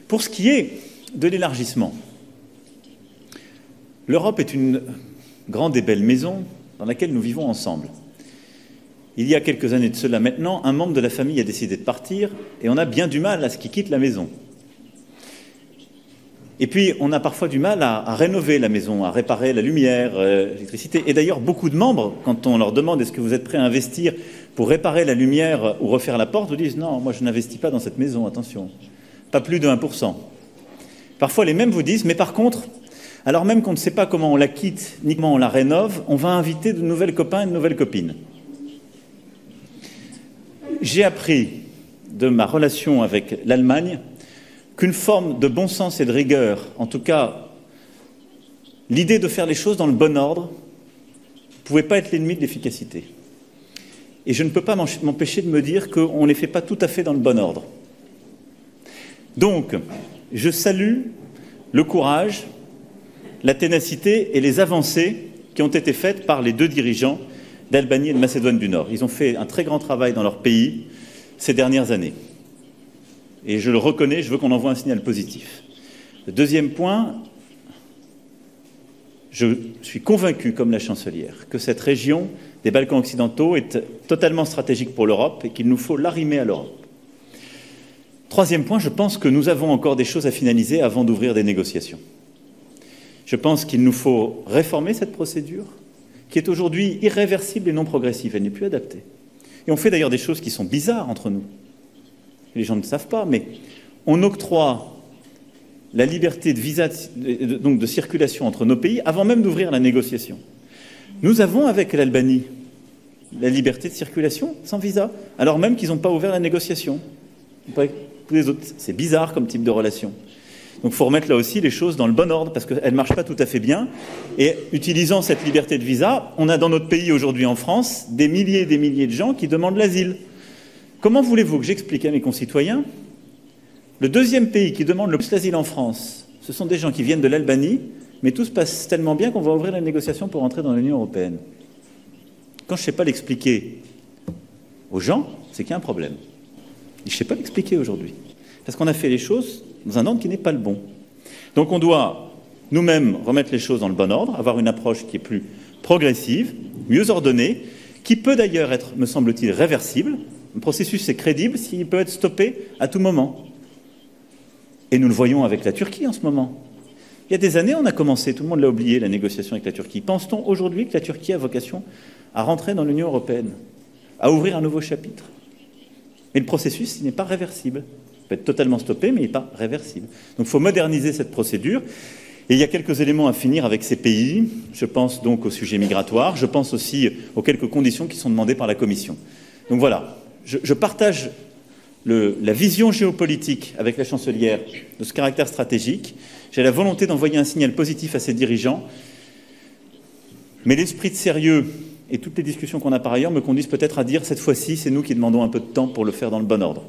Pour ce qui est de l'élargissement, l'Europe est une grande et belle maison dans laquelle nous vivons ensemble. Il y a quelques années de cela maintenant, un membre de la famille a décidé de partir et on a bien du mal à ce qu'il quitte la maison. Et puis, on a parfois du mal à rénover la maison, à réparer la lumière, l'électricité. Et d'ailleurs, beaucoup de membres, quand on leur demande « est-ce que vous êtes prêts à investir pour réparer la lumière ou refaire la porte ?», vous disent « non, moi je n'investis pas dans cette maison, attention, pas plus de 1%. » Parfois, les mêmes vous disent « mais par contre, alors même qu'on ne sait pas comment on la quitte, ni comment on la rénove, on va inviter de nouveaux copains et de nouvelles copines. » J'ai appris de ma relation avec l'Allemagne qu'une forme de bon sens et de rigueur, en tout cas l'idée de faire les choses dans le bon ordre, ne pouvait pas être l'ennemi de l'efficacité. Et je ne peux pas m'empêcher de me dire qu'on ne les fait pas tout à fait dans le bon ordre. Donc, je salue le courage, la ténacité et les avancées qui ont été faites par les deux dirigeants d'Albanie et de Macédoine du Nord. Ils ont fait un très grand travail dans leur pays ces dernières années. Et je le reconnais, je veux qu'on envoie un signal positif. Le deuxième point, je suis convaincu, comme la chancelière, que cette région des Balkans occidentaux est totalement stratégique pour l'Europe et qu'il nous faut l'arrimer à l'Europe. Troisième point, je pense que nous avons encore des choses à finaliser avant d'ouvrir des négociations. Je pense qu'il nous faut réformer cette procédure, qui est aujourd'hui irréversible et non progressive. Elle n'est plus adaptée. Et on fait d'ailleurs des choses qui sont bizarres entre nous. Les gens ne savent pas, mais on octroie la liberté de visa, donc de circulation entre nos pays, avant même d'ouvrir la négociation. Nous avons avec l'Albanie la liberté de circulation sans visa, alors même qu'ils n'ont pas ouvert la négociation. Tous les autres, c'est bizarre comme type de relation. Donc il faut remettre là aussi les choses dans le bon ordre, parce qu'elles ne marchent pas tout à fait bien. Et utilisant cette liberté de visa, on a dans notre pays aujourd'hui en France des milliers et des milliers de gens qui demandent l'asile. Comment voulez-vous que j'explique à mes concitoyens? Le deuxième pays qui demande le plus l'asile en France, ce sont des gens qui viennent de l'Albanie, mais tout se passe tellement bien qu'on va ouvrir la négociation pour entrer dans l'Union européenne. Quand je ne sais pas l'expliquer aux gens, c'est qu'il y a un problème. Et je ne sais pas l'expliquer aujourd'hui. Parce qu'on a fait les choses dans un ordre qui n'est pas le bon. Donc on doit nous-mêmes remettre les choses dans le bon ordre, avoir une approche qui est plus progressive, mieux ordonnée, qui peut d'ailleurs être, me semble-t-il, réversible. Le processus est crédible s'il peut être stoppé à tout moment. Et nous le voyons avec la Turquie en ce moment. Il y a des années, on a commencé, tout le monde l'a oublié, la négociation avec la Turquie. Pense-t-on aujourd'hui que la Turquie a vocation à rentrer dans l'Union européenne, à ouvrir un nouveau chapitre? Mais le processus, il n'est pas réversible. Il peut être totalement stoppé, mais il n'est pas réversible. Donc il faut moderniser cette procédure. Et il y a quelques éléments à finir avec ces pays. Je pense donc au sujet migratoire. Je pense aussi aux quelques conditions qui sont demandées par la Commission. Donc voilà. Je partage la vision géopolitique avec la chancelière de ce caractère stratégique. J'ai la volonté d'envoyer un signal positif à ses dirigeants. Mais l'esprit de sérieux et toutes les discussions qu'on a par ailleurs me conduisent peut-être à dire cette fois-ci, c'est nous qui demandons un peu de temps pour le faire dans le bon ordre.